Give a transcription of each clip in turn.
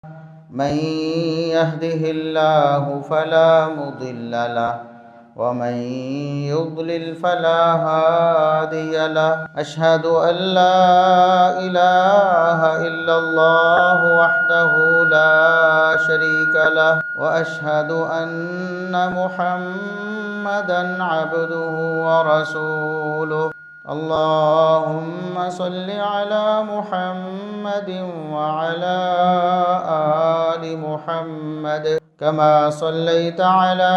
من يهده الله فلا مضل له ومن يضلل فلا هادي له. أشهد أن لا إله إلا الله وحده لا شريك له وأشهد أن محمدا عبده ورسوله. اللهم صل على محمد وعلى آل محمد كما صليت على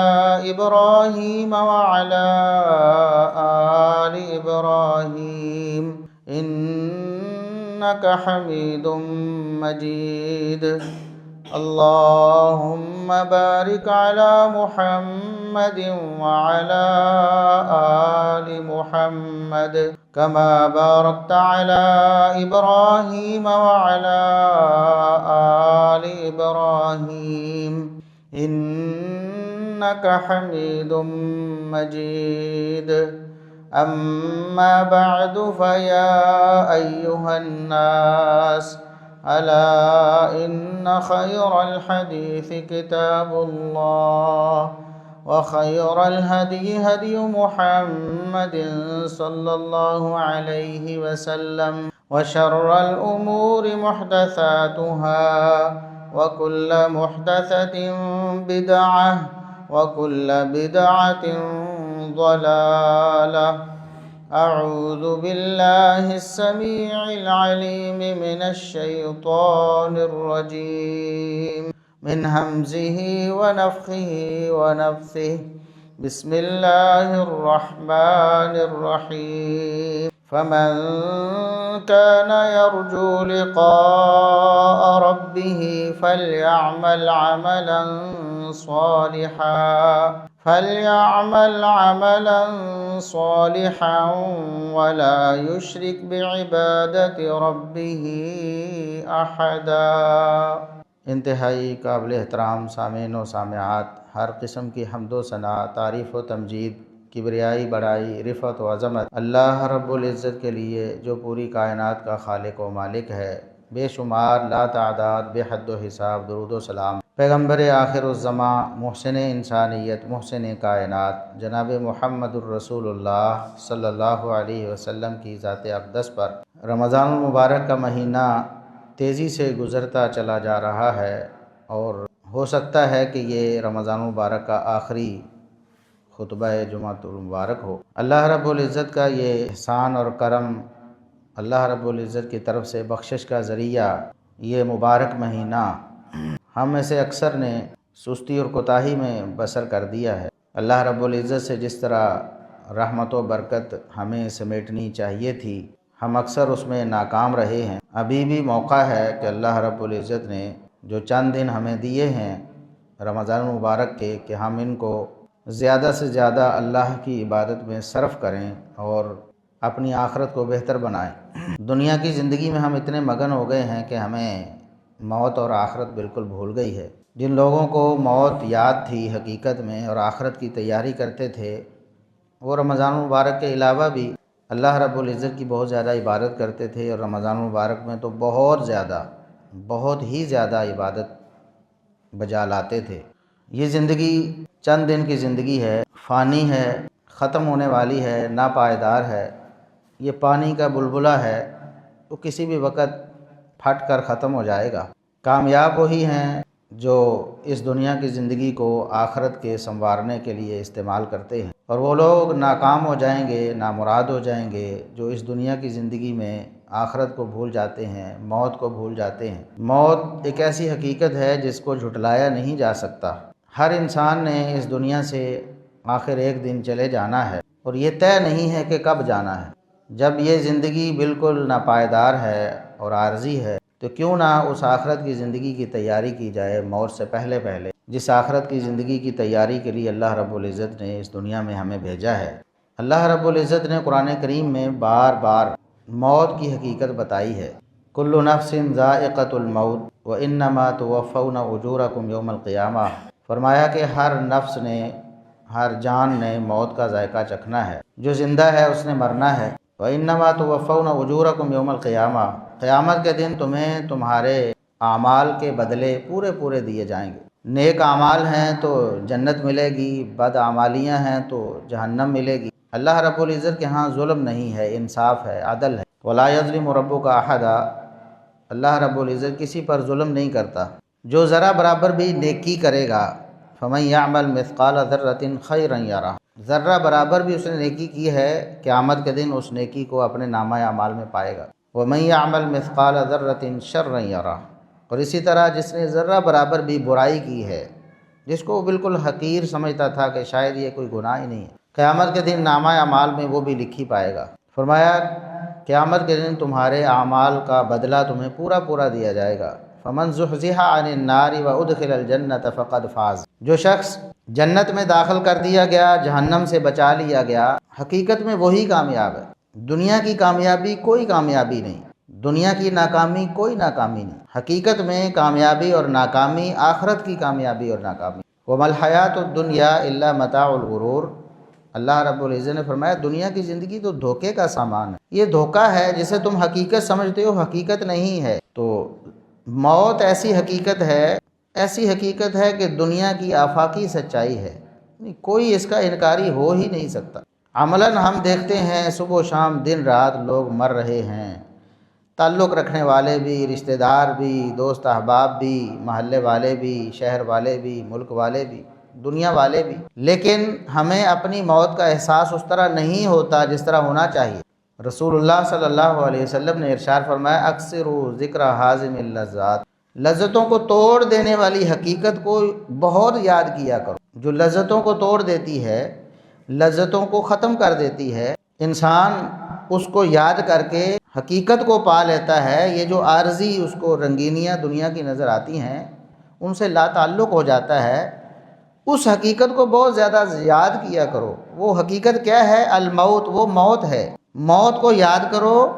إبراهيم وعلى آل إبراهيم إنك حميد مجيد. اللهم بارك على محمد وعلى آل محمد كما باركت على إبراهيم وعلى آل إبراهيم إنك حميد مجيد. أما بعد فيا أيها الناس ألا إن خير الحديث كتاب الله وخير الهدي هدي محمد صلى الله عليه وسلم وشر الأمور محدثاتها وكل محدثة بدعة وكل بدعة ضلالة. أعوذ بالله السميع العليم من الشيطان الرجيم من همزه ونفخه ونفثه. بسم الله الرحمن الرحيم. فمن كان يرجو لقاء ربه فليعمل عملا صالحا ولا يشرك بعبادة ربه أحدا. انتہائی قابل احترام سامعین و سامعات، ہر قسم کی حمد و ثنا، تعریف و تمجید، کبریائی، بڑائی، رفعت و عظمت اللہ رب العزت کے لیے جو پوری کائنات کا خالق و مالک ہے. بے شمار لا تعداد بے حد و حساب درود و سلام پیغمبر آخر الزماں، محسن انسانیت، محسن کائنات جناب محمد الرسول اللہ صلی اللہ علیہ وسلم کی ذات اقدس پر. رمضان المبارک کا مہینہ تیزی سے گزرتا چلا جا رہا ہے اور ہو سکتا ہے کہ یہ رمضان المبارک کا آخری خطبہ جمعۃ المبارک ہو. اللہ رب العزت کا یہ احسان اور کرم، اللہ رب العزت کی طرف سے بخشش کا ذریعہ یہ مبارک مہینہ ہم میں سے اکثر نے سستی اور کوتاہی میں بسر کر دیا ہے. اللہ رب العزت سے جس طرح رحمت و برکت ہمیں سمیٹنی چاہیے تھی، ہم اکثر اس میں ناکام رہے ہیں. ابھی بھی موقع ہے کہ اللہ رب العزت نے جو چند دن ہمیں دیے ہیں رمضان المبارک کے، کہ ہم ان کو زیادہ سے زیادہ اللہ کی عبادت میں صرف کریں اور اپنی آخرت کو بہتر بنائیں. دنیا کی زندگی میں ہم اتنے مگن ہو گئے ہیں کہ ہمیں موت اور آخرت بالکل بھول گئی ہے. جن لوگوں کو موت یاد تھی حقیقت میں اور آخرت کی تیاری کرتے تھے، وہ رمضان المبارک کے علاوہ بھی اللہ رب العزت کی بہت زیادہ عبادت کرتے تھے، اور رمضان المبارک میں تو بہت ہی زیادہ عبادت بجا لاتے تھے. یہ زندگی چند دن کی زندگی ہے، فانی ہے، ختم ہونے والی ہے، ناپائیدار ہے. یہ پانی کا بلبلہ ہے، وہ کسی بھی وقت پھٹ کر ختم ہو جائے گا. کامیاب وہی ہیں جو اس دنیا کی زندگی کو آخرت کے سنوارنے کے لیے استعمال کرتے ہیں، اور وہ لوگ ناکام ہو جائیں گے، نامراد ہو جائیں گے جو اس دنیا کی زندگی میں آخرت کو بھول جاتے ہیں، موت کو بھول جاتے ہیں. موت ایک ایسی حقیقت ہے جس کو جھٹلایا نہیں جا سکتا. ہر انسان نے اس دنیا سے آخر ایک دن چلے جانا ہے، اور یہ طے نہیں ہے کہ کب جانا ہے. جب یہ زندگی بالکل ناپائیدار ہے اور عارضی ہے تو کیوں نہ اس آخرت کی زندگی کی تیاری کی جائے موت سے پہلے جس آخرت کی زندگی کی تیاری کے لیے اللہ رب العزت نے اس دنیا میں ہمیں بھیجا ہے. اللہ رب العزت نے قرآن کریم میں بار بار موت کی حقیقت بتائی ہے. کل نفس ذائقۃ الموت وانما توفون اجورکم یوم القیامہ. فرمایا کہ ہر نفس نے، ہر جان نے موت کا ذائقہ چکھنا ہے. جو زندہ ہے اس نے مرنا ہے. وانما توفون اجورکم یوم القیامہ. قیامت کے دن تمہیں تمہارے اعمال کے بدلے پورے پورے دیے جائیں گے۔ نیک اعمال ہیں تو جنت ملے گی، بد اعمالیاں ہیں تو جہنم ملے گی۔ اللہ رب العزت کے ہاں ظلم نہیں ہے، انصاف ہے، عدل ہے۔ وَلَا يَظْلِمُ رَبُّكَ أَحَدًا، اللہ رب العزت کسی پر ظلم نہیں کرتا۔ جو ذرا برابر بھی نیکی کرے گا، فَمَن يَعْمَلْ مِثْقَالَ ذَرَّةٍ خَيْرًا يَرَهُ، ذرہ برابر بھی اس نے نیکی کی ہے، قیامت کے دن اس نیکی کو اپنے نامہ اعمال میں پائے گا۔ وَمَن يَعْمَلْ مِثْقَالَ ذَرَّةٍ شَرًّا يَرَهُ، اور اسی طرح جس نے ذرہ برابر بھی برائی کی ہے، جس کو وہ بالکل حقیر سمجھتا تھا کہ شاید یہ کوئی گناہ ہی نہیں ہے، قیامت کے دن نامہ اعمال میں وہ بھی لکھی پائے گا۔ فرمایا قیامت کے دن تمہارے اعمال کا بدلہ تمہیں پورا پورا دیا جائے گا۔ فَمَن زُحْزِحَ عَنِ النَّارِ وَأُدْخِلَ الْجَنَّةَ فَقَدْ فَازَ، جو شخص جنت میں داخل کر دیا گیا، جہنم سے بچا لیا گیا، حقیقت میں وہی کامیاب ہے۔ دنیا کی کامیابی کوئی کامیابی نہیں، دنیا کی ناکامی کوئی ناکامی نہیں، حقیقت میں کامیابی اور ناکامی آخرت کی کامیابی اور ناکامی۔ وَمَا الْحَيَاةُ الدُّنْيَا إِلَّا مَتَاعُ الْغُرُورِ، اللہ رب العزت نے فرمایا دنیا کی زندگی تو دھوکے کا سامان ہے، یہ دھوکہ ہے جسے تم حقیقت سمجھتے ہو، حقیقت نہیں ہے۔ تو موت ایسی حقیقت ہے کہ دنیا کی آفاقی سچائی ہے، کوئی اس کا انکاری ہو ہی نہیں سکتا۔ عملاً ہم دیکھتے ہیں صبح و شام دن رات لوگ مر رہے ہیں، تعلق رکھنے والے بھی، رشتہ دار بھی، دوست احباب بھی، محلے والے بھی، شہر والے بھی، ملک والے بھی، دنیا والے بھی، لیکن ہمیں اپنی موت کا احساس اس طرح نہیں ہوتا جس طرح ہونا چاہیے۔ رسول اللہ صلی اللہ علیہ وسلم نے ارشاد فرمایا اکثروا ذکر حازم اللذات، لذتوں کو توڑ دینے والی حقیقت کو بہت یاد کیا کرو، جو لذتوں کو توڑ دیتی ہے، لذتوں کو ختم کر دیتی ہے۔ انسان اس کو یاد کر کے حقیقت کو پا لیتا ہے۔ یہ جو عارضی اس کو رنگینیاں دنیا کی نظر آتی ہیں ان سے لا تعلق ہو جاتا ہے۔ اس حقیقت کو بہت زیادہ یاد کیا کرو۔ وہ حقیقت کیا ہے؟ الموت، وہ موت ہے، موت کو یاد کرو۔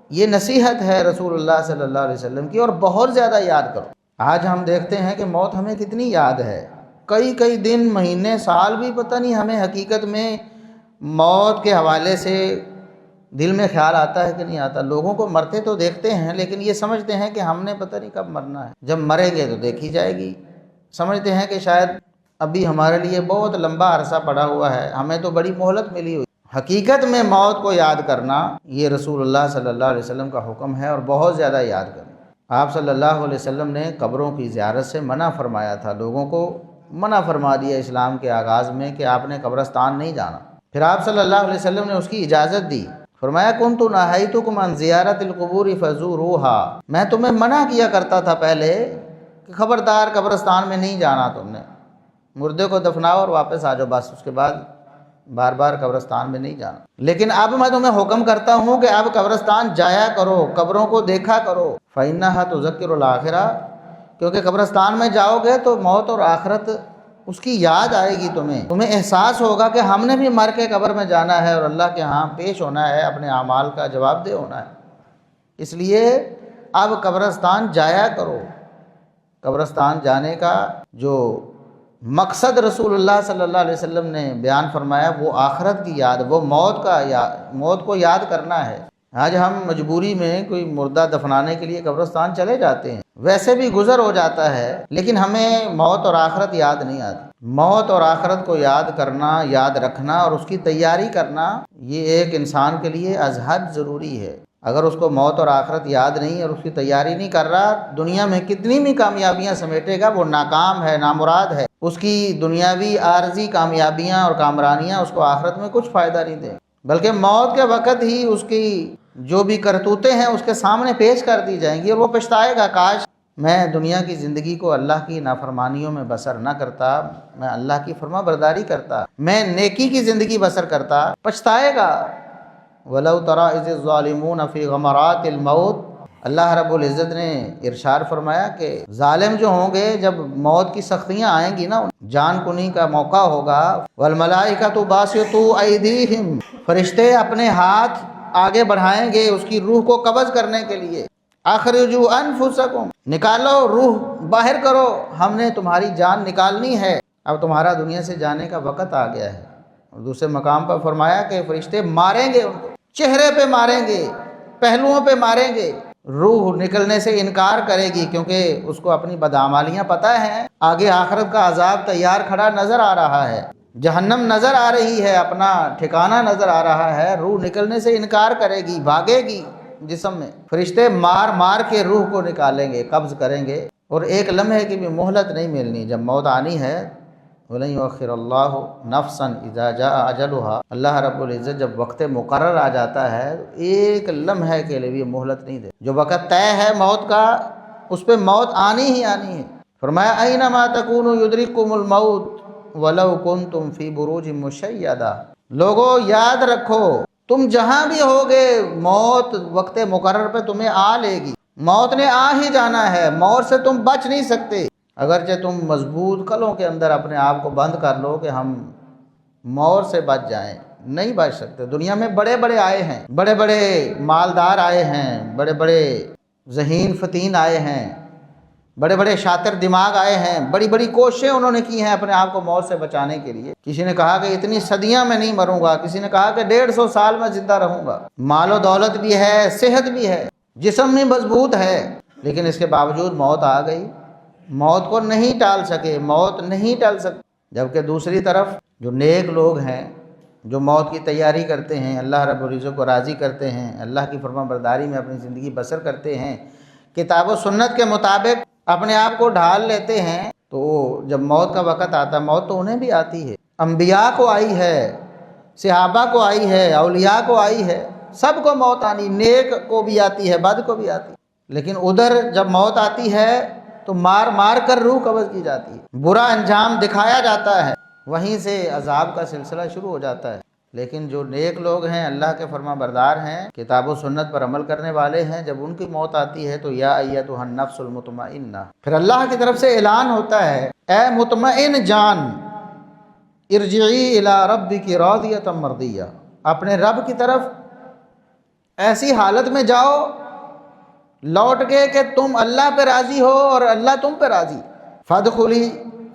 یہ نصیحت ہے رسول اللہ صلی اللہ علیہ وسلم کی، اور بہت زیادہ یاد کرو۔ آج ہم دیکھتے ہیں کہ موت ہمیں کتنی یاد ہے، کئی دن، مہینے، سال بھی پتہ نہیں ہمیں حقیقت میں موت کے حوالے سے دل میں خیال آتا ہے کہ نہیں آتا۔ لوگوں کو مرتے تو دیکھتے ہیں لیکن یہ سمجھتے ہیں کہ ہم نے پتہ نہیں کب مرنا ہے، جب مریں گے تو دیکھی جائے گی۔ سمجھتے ہیں کہ شاید ابھی ہمارے لیے بہت لمبا عرصہ پڑا ہوا ہے، ہمیں تو بڑی مہلت ملی ہوئی۔ حقیقت میں موت کو یاد کرنا یہ رسول اللہ صلی اللہ علیہ وسلم کا حکم ہے، اور بہت زیادہ یاد کرنا۔ آپ صلی اللہ علیہ وسلم نے قبروں کی زیارت سے منع فرمایا تھا، لوگوں کو منع فرما دیا اسلام کے آغاز میں کہ آپ نے قبرستان نہیں جانا۔ پھر آپ صلی اللہ علیہ وسلم نے اس کی اجازت دی، فرمایا کنت نہیتکم عن زیارت القبور فزوروها، میں تمہیں منع کیا کرتا تھا پہلے کہ خبردار قبرستان میں نہیں جانا، تم نے مردے کو دفناؤ اور واپس آ جاؤ، بس اس کے بعد بار بار قبرستان میں نہیں جانا۔ لیکن اب میں تمہیں حکم کرتا ہوں کہ اب قبرستان جایا کرو، قبروں کو دیکھا کرو۔ فإنها تذکر الآخرہ، کیونکہ قبرستان میں جاؤ گے تو موت اور آخرت اس کی یاد آئے گی، تمہیں احساس ہوگا کہ ہم نے بھی مر کے قبر میں جانا ہے اور اللہ کے ہاں پیش ہونا ہے، اپنے اعمال کا جواب دہ ہونا ہے۔ اس لیے اب قبرستان جایا کرو۔ قبرستان جانے کا جو مقصد رسول اللہ صلی اللہ علیہ وسلم نے بیان فرمایا وہ آخرت کی یاد، وہ موت کو یاد کرنا ہے۔ آج ہم مجبوری میں کوئی مردہ دفنانے کے لیے قبرستان چلے جاتے ہیں، ویسے بھی گزر ہو جاتا ہے، لیکن ہمیں موت اور آخرت یاد نہیں آتی۔ موت اور آخرت کو یاد کرنا، یاد رکھنا اور اس کی تیاری کرنا، یہ ایک انسان کے لیے از حد ضروری ہے۔ اگر اس کو موت اور آخرت یاد نہیں اور اس کی تیاری نہیں کر رہا، دنیا میں کتنی بھی کامیابیاں سمیٹے گا وہ ناکام ہے، نامراد ہے۔ اس کی دنیاوی عارضی کامیابیاں اور کامرانیاں اس کو آخرت میں کچھ فائدہ نہیں دیں، بلکہ موت کے وقت ہی اس کی جو بھی کرتوتیں ہیں اس کے سامنے پیش کر دی جائیں گی، اور وہ پچھتائے گا، کاش میں دنیا کی زندگی کو اللہ کی نافرمانیوں میں بسر نہ کرتا، میں اللہ کی فرما برداری کرتا، میں نیکی کی زندگی بسر کرتا۔ پچھتائے گا۔ وَلَوْ تَرَىٰ إِذِ الظَّالِمُونَ فِي غَمَرَاتِ الْمَوْتِ، اللہ رب العزت نے ارشاد فرمایا کہ ظالم جو ہوں گے جب موت کی سختیاں آئیں گی نا، جان کنی کا موقع ہوگا، وَالْمَلَائِكَةُ بَاسِطُو أَيْدِيهِمْ، فرشتے اپنے ہاتھ آگے بڑھائیں گے اس کی روح کو قبض کرنے کے لیے۔ اخرجوا انفسکم، نکالو روح، باہر کرو، ہم نے تمہاری جان نکالنی ہے، اب تمہارا دنیا سے جانے کا وقت آ گیا ہے۔ اور دوسرے مقام پر فرمایا کہ فرشتے ماریں گے ان کو، چہرے پہ ماریں گے، پہلوؤں پہ ماریں گے، روح نکلنے سے انکار کرے گی، کیونکہ اس کو اپنی بدعمالیاں پتہ ہیں، آگے آخرت کا عذاب تیار کھڑا نظر آ رہا ہے، جہنم نظر آ رہی ہے، اپنا ٹھکانہ نظر آ رہا ہے، روح نکلنے سے انکار کرے گی، بھاگے گی جسم میں، فرشتے مار مار کے روح کو نکالیں گے، قبض کریں گے، اور ایک لمحے کی بھی مہلت نہیں ملنی۔ جب موت آنی ہے، وَلَن يُؤَخِّرَ اللَّهُ نَفْسًا إِذَا جَاءَ أَجَلُهَا، اللہ رب العزت جب وقت مقرر آ جاتا ہے تو ایک لمحے کے لیے بھی مہلت نہیں دے، جو وقت طے ہے موت کا اس پہ موت آنی ہی آنی ہے۔ فرمایا أَيْنَمَا تَكُونُوا يُدْرِككُمُ الْمَوْتُ وَلَوْ كُنْتُمْ فِي بُرُوجٍ مُشَيَّدَةٍ، لوگو یاد رکھو تم جہاں بھی ہوگے موت وقت مقرر پہ تمہیں آ لے گی، موت نے آ ہی جانا ہے، موت سے تم بچ نہیں سکتے، اگرچہ تم مضبوط قلوں کے اندر اپنے آپ کو بند کر لو کہ ہم موت سے بچ جائیں، نہیں بچ سکتے۔ دنیا میں بڑے بڑے آئے ہیں، بڑے بڑے مالدار آئے ہیں، بڑے بڑے ذہین فتین آئے ہیں، بڑے بڑے شاطر دماغ آئے ہیں، بڑی بڑی کوششیں انہوں نے کی ہیں اپنے آپ کو موت سے بچانے کے لیے۔ کسی نے کہا کہ اتنی صدیاں میں نہیں مروں گا، کسی نے کہا کہ 150 سال میں زندہ رہوں گا، مال و دولت بھی ہے، صحت بھی ہے، جسم بھی مضبوط ہے، لیکن اس کے باوجود موت آ گئی، موت کو نہیں ٹال سکے، موت نہیں ٹل سکتی۔ جبکہ دوسری طرف جو نیک لوگ ہیں، جو موت کی تیاری کرتے ہیں، اللہ رب العزت کو راضی کرتے ہیں، اللہ کی فرما برداری میں اپنی زندگی بسر کرتے ہیں، کتاب و سنت کے مطابق اپنے آپ کو ڈھال لیتے ہیں، تو جب موت کا وقت آتا ہے، موت تو انہیں بھی آتی ہے، انبیاء کو آئی ہے، صحابہ کو آئی ہے، اولیاء کو آئی ہے، سب کو موت آنی، نیک کو بھی آتی ہے، بد کو بھی آتی ہے، لیکن ادھر جب موت آتی ہے تو مار مار کر روح قبض کی جاتی ہے، برا انجام دکھایا جاتا ہے، وہیں سے عذاب کا سلسلہ شروع ہو جاتا ہے۔ لیکن جو نیک لوگ ہیں، اللہ کے فرما بردار ہیں، کتاب و سنت پر عمل کرنے والے ہیں، جب ان کی موت آتی ہے تو یا ایتھا النفس المطمئنہ، پھر اللہ کی طرف سے اعلان ہوتا ہے، اے مطمئن جان، ارجعی الی ربک راضیۃ مرضیہ، اپنے رب کی طرف ایسی حالت میں جاؤ لوٹ کے کہ تم اللہ پہ راضی ہو اور اللہ تم پہ راضی۔ فادخلی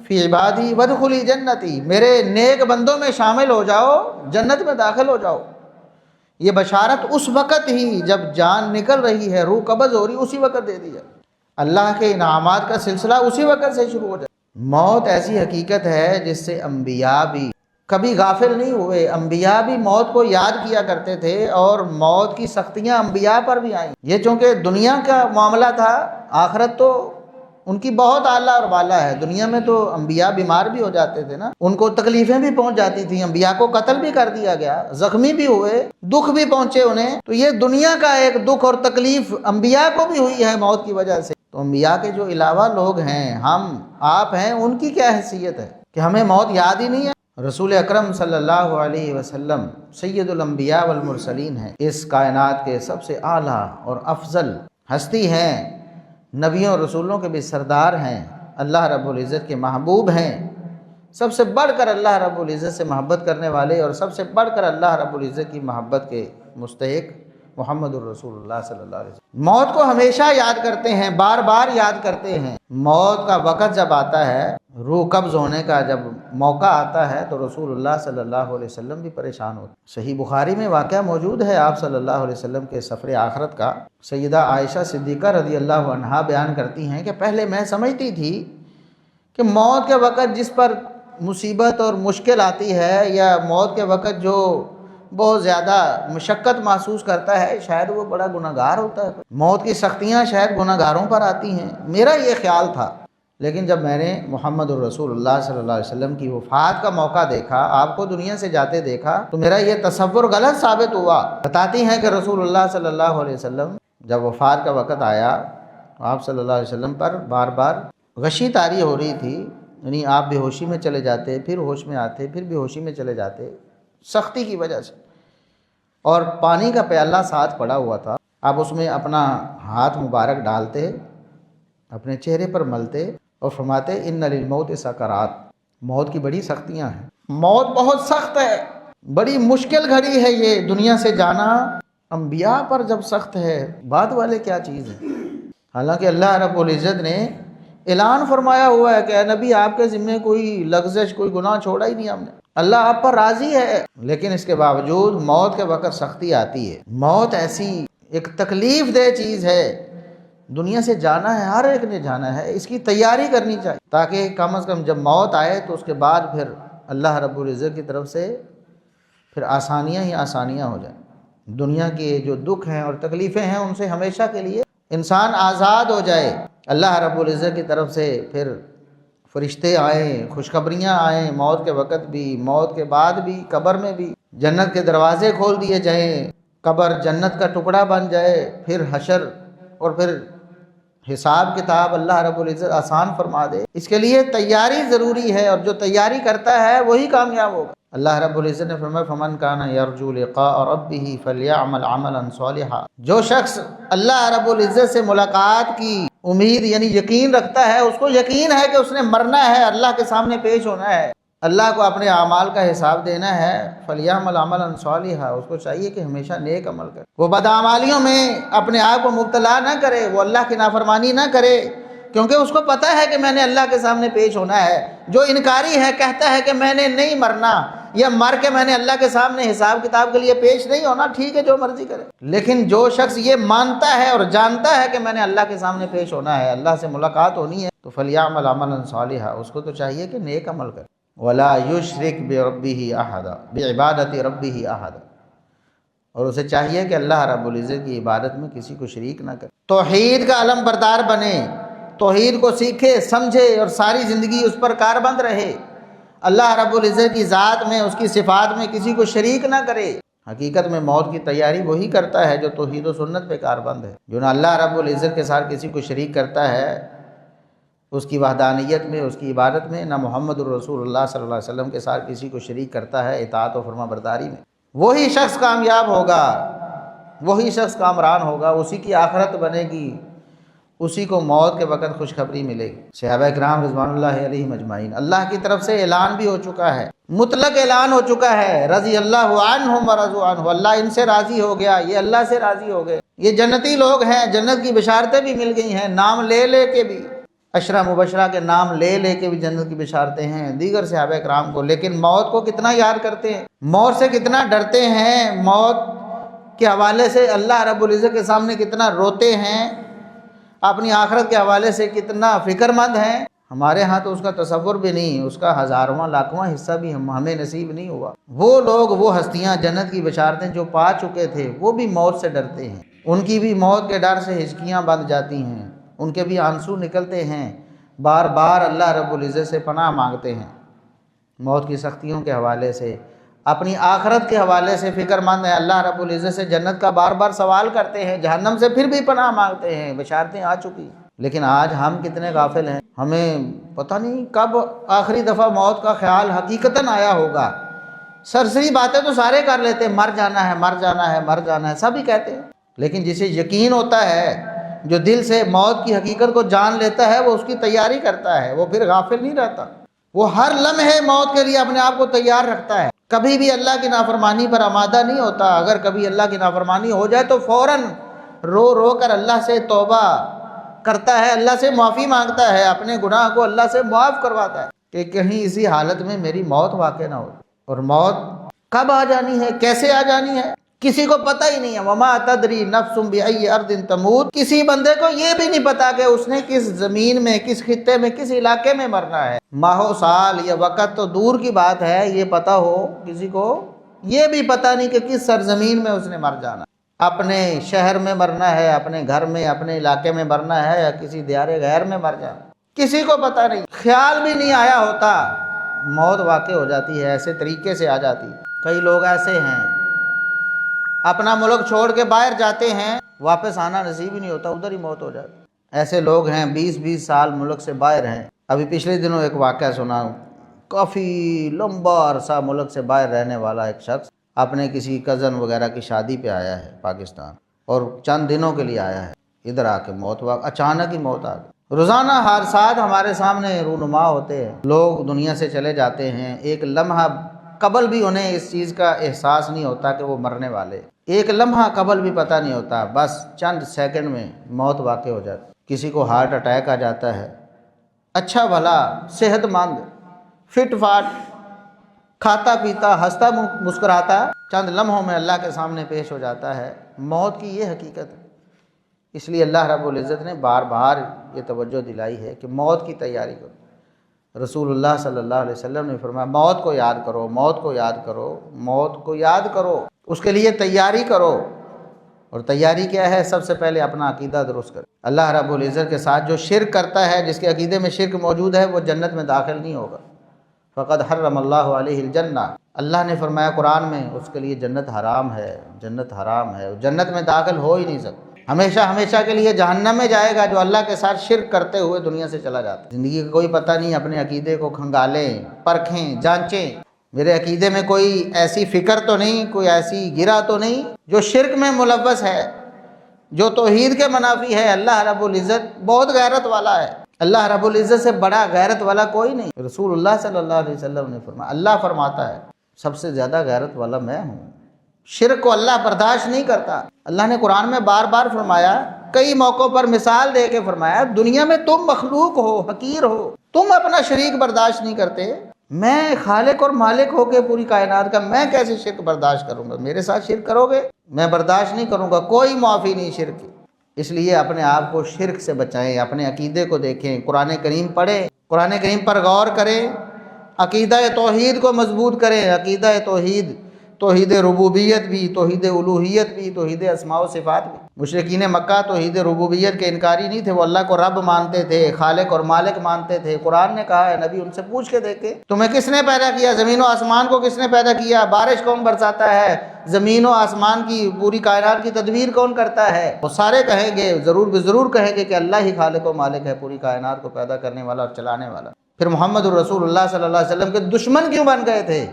فی عبادی وادخلی جنتی، میرے نیک بندوں میں شامل ہو جاؤ، جنت میں داخل ہو جاؤ۔ یہ بشارت اس وقت ہی جب جان نکل رہی ہے، روح قبض ہو رہی، اسی وقت دے دی جائے، اللہ کے انعامات کا سلسلہ اسی وقت سے شروع ہو جائے۔ موت ایسی حقیقت ہے جس سے انبیاء بھی کبھی غافل نہیں ہوئے، انبیاء بھی موت کو یاد کیا کرتے تھے، اور موت کی سختیاں انبیاء پر بھی آئیں۔ یہ چونکہ دنیا کا معاملہ تھا، آخرت تو ان کی بہت اعلیٰ اور بالا ہے۔ دنیا میں تو انبیاء بیمار بھی ہو جاتے تھے نا، ان کو تکلیفیں بھی پہنچ جاتی تھیں، انبیاء کو قتل بھی کر دیا گیا، زخمی بھی ہوئے، دکھ بھی پہنچے انہیں، تو یہ دنیا کا ایک دکھ اور تکلیف انبیاء کو بھی ہوئی ہے موت کی وجہ سے۔ تو انبیاء کے جو علاوہ لوگ ہیں، ہم آپ ہیں، ان کی کیا حیثیت ہے کہ ہمیں موت یاد ہی نہیں ہے؟ رسول اکرم صلی اللہ علیہ وسلم سید الانبیاء والمرسلین ہیں، اس کائنات کے سب سے اعلیٰ اور افضل ہستی ہیں، نبیوں رسولوں کے بھی سردار ہیں، اللہ رب العزت کے محبوب ہیں، سب سے بڑھ کر اللہ رب العزت سے محبت کرنے والے اور سب سے بڑھ کر اللہ رب العزت کی محبت کے مستحق محمد الرسول اللہ صلی اللہ علیہ وسلم۔ موت کو ہمیشہ یاد کرتے ہیں، بار بار یاد کرتے ہیں۔ موت کا وقت جب آتا ہے، روح قبض ہونے کا جب موقع آتا ہے، تو رسول اللہ صلی اللہ علیہ وسلم بھی پریشان ہوتے ہیں۔ صحیح بخاری میں واقعہ موجود ہے آپ صلی اللہ علیہ وسلم کے سفر آخرت کا۔ سیدہ عائشہ صدیقہ رضی اللہ عنہا بیان کرتی ہیں کہ پہلے میں سمجھتی تھی کہ موت کے وقت جس پر مصیبت اور مشکل آتی ہے، یا موت کے وقت جو بہت زیادہ مشقت محسوس کرتا ہے، شاید وہ بڑا گناہگار ہوتا ہے، موت کی سختیاں شاید گناہگاروں پر آتی ہیں، میرا یہ خیال تھا۔ لیکن جب میں نے محمد الرسول اللہ صلی اللہ علیہ وسلم کی وفات کا موقع دیکھا، آپ کو دنیا سے جاتے دیکھا، تو میرا یہ تصور غلط ثابت ہوا۔ بتاتی ہیں کہ رسول اللہ صلی اللہ علیہ وسلم جب وفات کا وقت آیا، آپ صلی اللہ علیہ وسلم پر بار بار غشی طاری ہو رہی تھی، یعنی آپ بے ہوشی میں چلے جاتے، پھر ہوش میں آتے، پھر بے ہوشی میں چلے جاتے، سختی کی وجہ سے، اور پانی کا پیالہ ساتھ پڑا ہوا تھا، آپ اس میں اپنا ہاتھ مبارک ڈالتے، اپنے چہرے پر ملتے اور فرماتے ان للموت سکرات، موت کی بڑی سختیاں ہیں، موت بہت سخت ہے، بڑی مشکل گھڑی ہے یہ دنیا سے جانا۔ انبیاء پر جب سخت ہے، بعد والے کیا چیز ہیں؟ حالانکہ اللہ رب العزت نے اعلان فرمایا ہوا ہے کہ اے نبی آپ کے ذمے کوئی لغزش، کوئی گناہ چھوڑا ہی نہیں ہم نے، اللہ آپ پر راضی ہے، لیکن اس کے باوجود موت کے وقت سختی آتی ہے۔ موت ایسی ایک تکلیف دہ چیز ہے، دنیا سے جانا ہے، ہر ایک نے جانا ہے، اس کی تیاری کرنی چاہیے تاکہ کم از کم جب موت آئے تو اس کے بعد پھر اللہ رب العزت کی طرف سے پھر آسانیاں ہی آسانیاں ہو جائیں، دنیا کے جو دکھ ہیں اور تکلیفیں ہیں ان سے ہمیشہ کے لیے انسان آزاد ہو جائے۔ اللہ رب العزت کی طرف سے پھر فرشتے آئیں، خوشخبریاں آئیں، موت کے وقت بھی، موت کے بعد بھی، قبر میں بھی، جنت کے دروازے کھول دیے جائیں، قبر جنت کا ٹکڑا بن جائے، پھر حشر اور پھر حساب کتاب اللہ رب العزت آسان فرما دے۔ اس کے لیے تیاری ضروری ہے، اور جو تیاری کرتا ہے وہی کامیاب ہوگا۔ اللہ رب العزت نے فرمایا فمن کان یرجو لقاء ربہ فلیعمل عملا صالحا، جو شخص اللہ رب العزت سے ملاقات کی امید یعنی یقین رکھتا ہے، اس کو یقین ہے کہ اس نے مرنا ہے، اللہ کے سامنے پیش ہونا ہے، اللہ کو اپنے اعمال کا حساب دینا ہے، فلیعمل عملا صالحا، اس کو چاہیے کہ ہمیشہ نیک عمل کرے، وہ بدعمالیوں میں اپنے آپ کو مبتلا نہ کرے، وہ اللہ کی نافرمانی نہ کرے، کیونکہ اس کو پتہ ہے کہ میں نے اللہ کے سامنے پیش ہونا ہے۔ جو انکاری ہے، کہتا ہے کہ میں نے نہیں مرنا، یا مر کے میں نے اللہ کے سامنے حساب کتاب کے لیے پیش نہیں ہونا، ٹھیک ہے جو مرضی کرے، لیکن جو شخص یہ مانتا ہے اور جانتا ہے کہ میں نے اللہ کے سامنے پیش ہونا ہے، اللہ سے ملاقات ہونی ہے، تو فلیعمل عملا صالحا، اس کو تو چاہیے کہ نیک عمل کرے، ولا یشرک بربہ احدا، بعبادت ربہ احدا، اور اسے چاہیے کہ اللہ رب العزت کی عبادت میں کسی کو شریک نہ کرے، توحید کا علم بردار بنے، توحید کو سیکھے سمجھے اور ساری زندگی اس پر کاربند رہے، اللہ رب العزت کی ذات میں، اس کی صفات میں کسی کو شریک نہ کرے۔ حقیقت میں موت کی تیاری وہی کرتا ہے جو توحید و سنت پہ کاربند ہے، جو نہ اللہ رب العزت کے ساتھ کسی کو شریک کرتا ہے اس کی وحدانیت میں، اس کی عبادت میں، نہ محمد الرسول اللہ صلی اللہ علیہ وسلم کے ساتھ کسی کو شریک کرتا ہے اطاعت و فرما برداری میں، وہی شخص کامیاب ہوگا، وہی شخص کامران ہوگا، اسی کی آخرت بنے گی، اسی کو موت کے وقت خوشخبری ملے گی۔ صحابہ کرام رضوان اللہ علیہم اجمعین، اللہ کی طرف سے اعلان بھی ہو چکا ہے، مطلق اعلان ہو چکا ہے، رضی اللہ عنہم ورضوا عنہ، اللہ ان سے راضی ہو گیا، یہ اللہ سے راضی ہو گئے، یہ جنتی لوگ ہیں، جنت کی بشارتیں بھی مل گئی ہیں، نام لے لے کے بھی، عشرہ مبشرہ کے نام لے لے کے بھی جنت کی بشارتیں ہیں دیگر صحابہ کرام کو، لیکن موت کو کتنا یاد کرتے ہیں، موت سے کتنا ڈرتے ہیں، موت کے حوالے سے اللہ رب العزت کے سامنے کتنا روتے ہیں، اپنی آخرت کے حوالے سے کتنا فکر مند ہیں۔ ہمارے ہاں تو اس کا تصور بھی نہیں، اس کا ہزارواں لاکھواں حصہ بھی ہمیں نصیب نہیں ہوا۔ وہ لوگ، وہ ہستیاں جنت کی بشارتیں جو پا چکے تھے، وہ بھی موت سے ڈرتے ہیں، ان کی بھی موت کے ڈر سے ہچکیاں بندھ جاتی ہیں، ان کے بھی آنسو نکلتے ہیں، بار بار اللہ رب العزت سے پناہ مانگتے ہیں، موت کی سختیوں کے حوالے سے، اپنی آخرت کے حوالے سے فکر مند ہیں، اللہ رب العزت سے جنت کا بار بار سوال کرتے ہیں، جہنم سے پھر بھی پناہ مانگتے ہیں، بشارتیں آ چکی۔ لیکن آج ہم کتنے غافل ہیں، ہمیں پتہ نہیں کب آخری دفعہ موت کا خیال حقیقتاً آیا ہوگا۔ سرسری باتیں تو سارے کر لیتے ہیں، مر جانا ہے، مر جانا ہے، مر جانا ہے، سبھی کہتے ہیں، لیکن جسے یقین ہوتا ہے، جو دل سے موت کی حقیقت کو جان لیتا ہے، وہ اس کی تیاری کرتا ہے، وہ پھر غافل نہیں رہتا، وہ ہر لمحے موت کے لیے اپنے آپ کو تیار رکھتا ہے، کبھی بھی اللہ کی نافرمانی پر آمادہ نہیں ہوتا۔ اگر کبھی اللہ کی نافرمانی ہو جائے تو فوراً رو رو کر اللہ سے توبہ کرتا ہے، اللہ سے معافی مانگتا ہے، اپنے گناہ کو اللہ سے معاف کرواتا ہے کہ کہیں اسی حالت میں میری موت واقع نہ ہو۔ اور موت کب آ جانی ہے، کیسے آ جانی ہے، کسی کو پتہ ہی نہیں ہے۔ وما تدری نفس بأی ارض تموت، کسی بندے کو یہ بھی نہیں پتا کہ اس نے کس زمین میں، کس خطے میں، کس علاقے میں مرنا ہے۔ ماہ و سال یا وقت تو دور کی بات ہے، یہ پتہ ہو کسی کو، یہ بھی پتہ نہیں کہ کس سرزمین میں اس نے مر جانا، اپنے شہر میں مرنا ہے، اپنے گھر میں، اپنے علاقے میں مرنا ہے، یا کسی دیار غیر میں مر جانا، کسی کو پتہ نہیں، خیال بھی نہیں آیا ہوتا، موت واقع ہو جاتی ہے، ایسے طریقے سے آ جاتی ہے۔ کئی لوگ ایسے ہیں اپنا ملک چھوڑ کے باہر جاتے ہیں، واپس آنا نصیب ہی نہیں ہوتا، ادھر ہی موت ہو جاتی۔ ایسے لوگ ہیں 20-20 سال ملک سے باہر ہیں۔ ابھی پچھلے دنوں ایک واقعہ سنا، کافی لمبا عرصہ ملک سے باہر رہنے والا ایک شخص اپنے کسی کزن وغیرہ کی شادی پہ آیا ہے پاکستان، اور چند دنوں کے لیے آیا ہے، ادھر آ کے موت اچانک ہی موت آ گئی۔ روزانہ حادثات ہمارے سامنے رونما ہوتے ہیں، لوگ دنیا سے چلے جاتے ہیں، ایک لمحہ قبل بھی انہیں اس چیز کا احساس نہیں ہوتا کہ وہ مرنے والے، ایک لمحہ قبل بھی پتہ نہیں ہوتا، بس چند سیکنڈ میں موت واقع ہو جاتی۔ کسی کو ہارٹ اٹیک آ جاتا ہے، اچھا بھلا صحت مند فٹ فاٹ کھاتا پیتا ہنستا مسکراتا، چند لمحوں میں اللہ کے سامنے پیش ہو جاتا ہے۔ موت کی یہ حقیقت ہے۔ اس لیے اللہ رب العزت نے بار بار یہ توجہ دلائی ہے کہ موت کی تیاری کرو۔ رسول اللہ صلی اللہ علیہ وسلم نے فرمایا موت کو یاد کرو، موت کو یاد کرو، موت کو یاد کرو، اس کے لیے تیاری کرو۔ اور تیاری کیا ہے؟ سب سے پہلے اپنا عقیدہ درست کرو۔ اللہ رب العزت کے ساتھ جو شرک کرتا ہے، جس کے عقیدے میں شرک موجود ہے، وہ جنت میں داخل نہیں ہوگا۔ فقد حرم اللہ علیہ الجنہ، اللہ نے فرمایا قرآن میں اس کے لیے جنت حرام ہے، جنت حرام ہے، جنت میں داخل ہو ہی نہیں سکتا، ہمیشہ ہمیشہ کے لیے جہنم میں جائے گا جو اللہ کے ساتھ شرک کرتے ہوئے دنیا سے چلا جاتا ہے۔ زندگی کا کوئی پتہ نہیں، اپنے عقیدے کو کھنگالیں، پرکھیں، جانچیں، میرے عقیدے میں کوئی ایسی فکر تو نہیں، کوئی ایسی گرہ تو نہیں جو شرک میں ملوث ہے، جو توحید کے منافی ہے۔ اللہ رب العزت بہت غیرت والا ہے، اللہ رب العزت سے بڑا غیرت والا کوئی نہیں۔ رسول اللہ صلی اللہ علیہ وسلم نے فرمایا، اللہ فرماتا ہے سب سے زیادہ غیرت والا میں ہوں۔ شرک کو اللہ برداشت نہیں کرتا۔ اللہ نے قرآن میں بار بار فرمایا، کئی موقعوں پر مثال دے کے فرمایا، دنیا میں تم مخلوق ہو، حقیر ہو، تم اپنا شریک برداشت نہیں کرتے، میں خالق اور مالک ہو کے پوری کائنات کا، میں کیسے شرک برداشت کروں گا؟ میرے ساتھ شرک کرو گے، میں برداشت نہیں کروں گا، کوئی معافی نہیں شرک کی۔ اس لیے اپنے آپ کو شرک سے بچائیں، اپنے عقیدے کو دیکھیں، قرآن کریم پڑھیں، قرآن کریم پر غور کریں، عقیدہ توحید کو مضبوط کریں۔ عقیدہ توحید، توحید ربوبیت بھی، توحید الوہیت بھی، توحید اسماء و صفات بھی۔ مشرکین مکہ توحید ربوبیت کے انکاری نہیں تھے، وہ اللہ کو رب مانتے تھے، خالق اور مالک مانتے تھے۔ قرآن نے کہا ہے، نبی ان سے پوچھ کے دیکھے، تمہیں کس نے پیدا کیا؟ زمین و آسمان کو کس نے پیدا کیا؟ بارش کون برساتا ہے؟ زمین و آسمان کی، پوری کائنات کی تدبیر کون کرتا ہے؟ وہ سارے کہیں گے، ضرور بضرور کہیں گے کہ اللہ ہی خالق و مالک ہے، پوری کائنات کو پیدا کرنے والا اور چلانے والا۔ پھر محمد الرسول اللہ صلی اللہ علیہ وسلم کے دشمن کیوں بن گئے تھے؟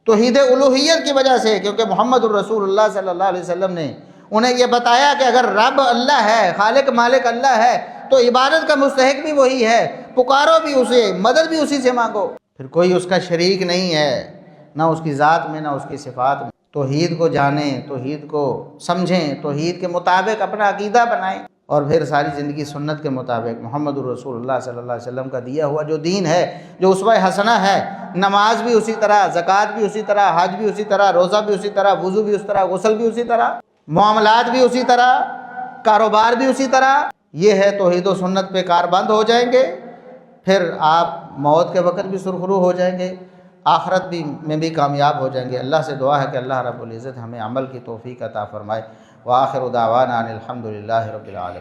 توحید الوہیت کی وجہ سے، کیونکہ محمد الرسول اللہ صلی اللہ علیہ وسلم نے انہیں یہ بتایا کہ اگر رب اللہ ہے، خالق مالک اللہ ہے، تو عبادت کا مستحق بھی وہی ہے، پکارو بھی اسے، مدد بھی اسی سے مانگو، پھر کوئی اس کا شریک نہیں ہے، نہ اس کی ذات میں نہ اس کی صفات میں۔ توحید کو جانیں، توحید کو سمجھیں، توحید کے مطابق اپنا عقیدہ بنائیں، اور پھر ساری زندگی سنت کے مطابق محمد الرسول اللہ صلی اللہ علیہ وسلم کا دیا ہوا جو دین ہے، جو اسوہ حسنہ ہے، نماز بھی اسی طرح، زکوٰۃ بھی اسی طرح، حج بھی اسی طرح، روزہ بھی اسی طرح، وضو بھی اسی طرح، غسل بھی اسی طرح، معاملات بھی اسی طرح، کاروبار بھی اسی طرح، یہ ہے توحید و سنت پہ کار بند ہو جائیں گے، پھر آپ موت کے وقت بھی سرخرو ہو جائیں گے، آخرت بھی میں بھی کامیاب ہو جائیں گے۔ اللہ سے دعا ہے کہ اللہ رب العزت ہمیں عمل کی توفیق عطا فرمائے۔ وآخر دعوانا ان الحمد للہ رب العالمین۔